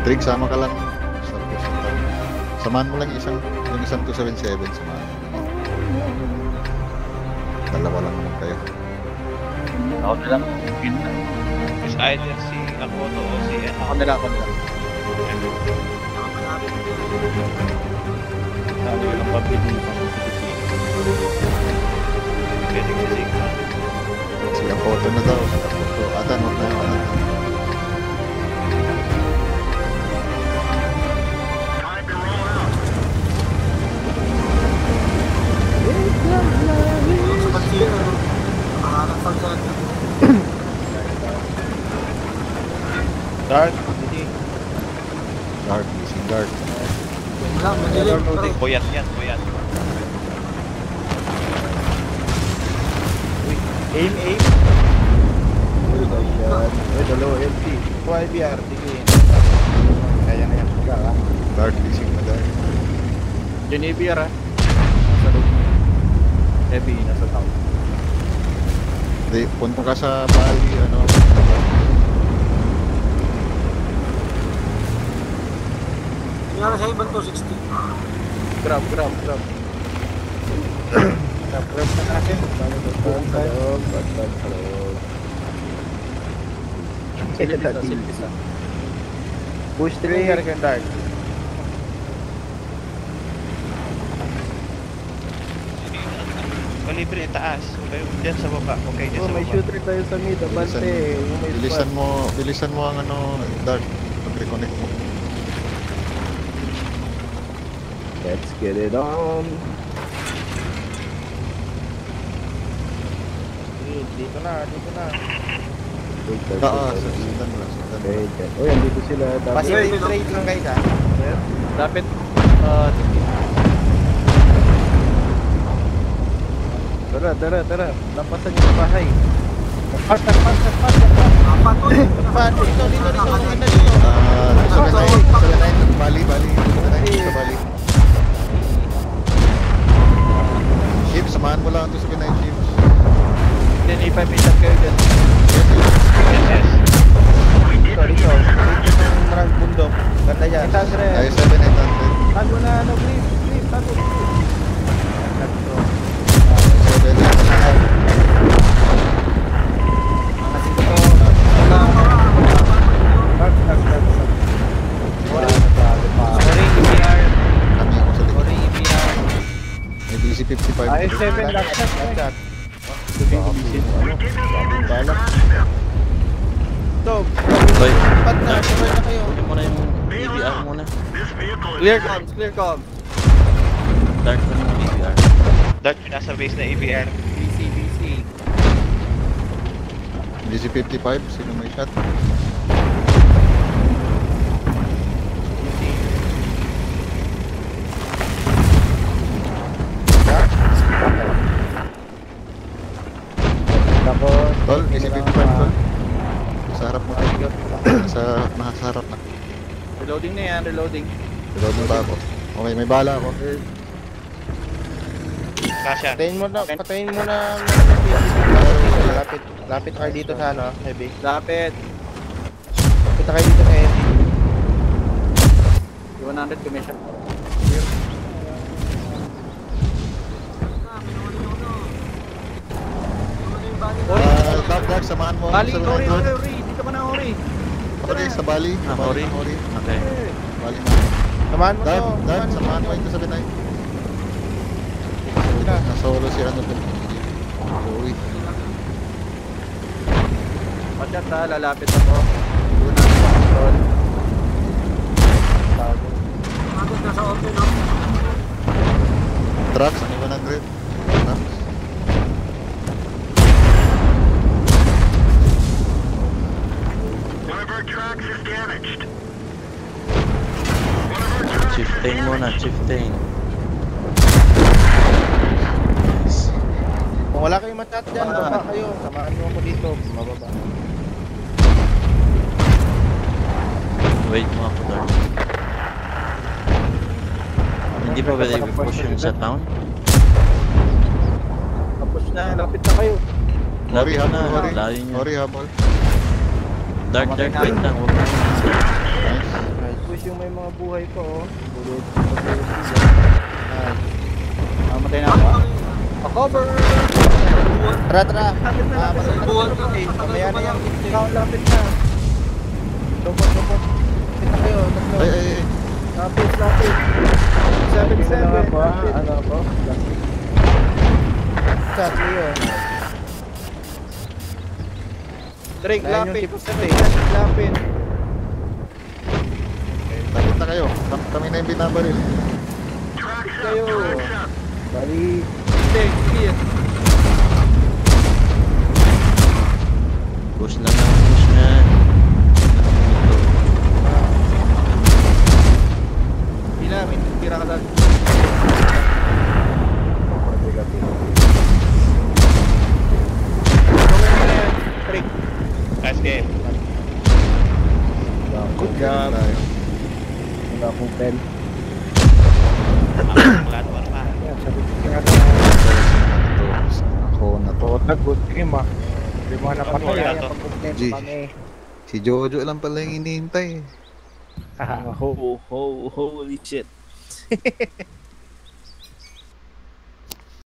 Trig, sama ka lang. Samahan mo lang yung isang 277, samahan mo lang. Dalawa lang naman kayo. Ako na lang. It's either si Akoto o si Ako na lang. Sabi ko lang pabili sa Pwede si Sigma. Si Akoto na daw. Si Akoto. Atan, huwag na yung atan. Dark, hindi. Dark, missing dark. Boyat yan, boyat. Aim. Uy, dalawa LT. YBR, tigil. Kaya na yan. Dark, missing na dark. Yun ABR ha. Nasa loob. Heavy, nasa town. Hindi, punta ka sa Bali, ano. Kaya sa ibang 260. Grab. Grab na natin. Push 3 here can dark. Kalibre, taas. Okay, dyan sa baba. Okay, dyan sa May baba. shooter tayo sa mid, abante. Bilisan mo ang ano, dark. Pag-reconnect mo. Let's get it on. Dito na. Sundan mo lang. Uy, andito sila. Passive trade lang guys ha. Dapat, Tara. Lampasan yung bahay. Fast. Dito. Bali. Sa Bali. Ship, samahan mo lang ito sa Pinay Ships. Then ipapitan kayo dyan. Yes. Dito. Marang bundok. Ganda yan. 800. Ay, 7,800. Tago na, please. Tago. 55. Ay, 7 last shot. Ito, pat na kayo. Kunin mo na yung EBR muna. Clear comms. Dark na yung EBR. Dark, nasa base na ABR. BC. DC-55, sino may shot? Tol, DC-55 tol. Sa harap mo tayo. Nasa harap na. Reloading na yan, reloading. Reloading ba ako? Okay, may bala ako. Kasha. Patayin mo na. Lapit kayo dito sa ano, heavy. Lapit kayo dito sa heavy. 100 commission. Dark, samahan mo. Bali, Ori. Dito ka na, Ori. Ori, sa Bali. Ori. Okay. Bali na. Samahan mo to. Dark, samahan mo ito sa Binay. Nasolo si ano din. Uy. Pasyat ha, lalapit ako. Doon na ang control. Agad na sa open, no? Trucks, 100. Trucks. Chieftain muna, chieftain. Nice. Kung wala kayong mat-chat dyan, baba kayo. Samahan nyo ako dito, mababa. Wait mo ako, Dark. Hindi pa pwede i-push yung sa town? Tapos na, lapit na kayo. Lapit Ori, na, Ori. layo nyo. Ori, habol. Dark, wait lang. Huwag mo. Nice. Nice. Cover! Tara, tara. Lapit na, lapit na. Buwan ka. Mamaya na yan. Ikaw, lapit na. Lupot. Lapit na kayo. Tatlo. Ay. Lapit. 7-7. Ano po? Chat yun. Drake, lapit. Lapit. Lapit na kayo. Kami na yung binabaril. Kayo. Bali, Sige. Push lang ang push na. Pila, may tira ka lang. Drake. Nice game. Good job. wala akong pen. Wala naman pa. Yan, sabi ko kaya Ako na to. good game ah. Hindi mo hanap ako Wala yan. to. Pag-problema G. kami. Si Jojo lang pala yung hinihintay. Holy shit.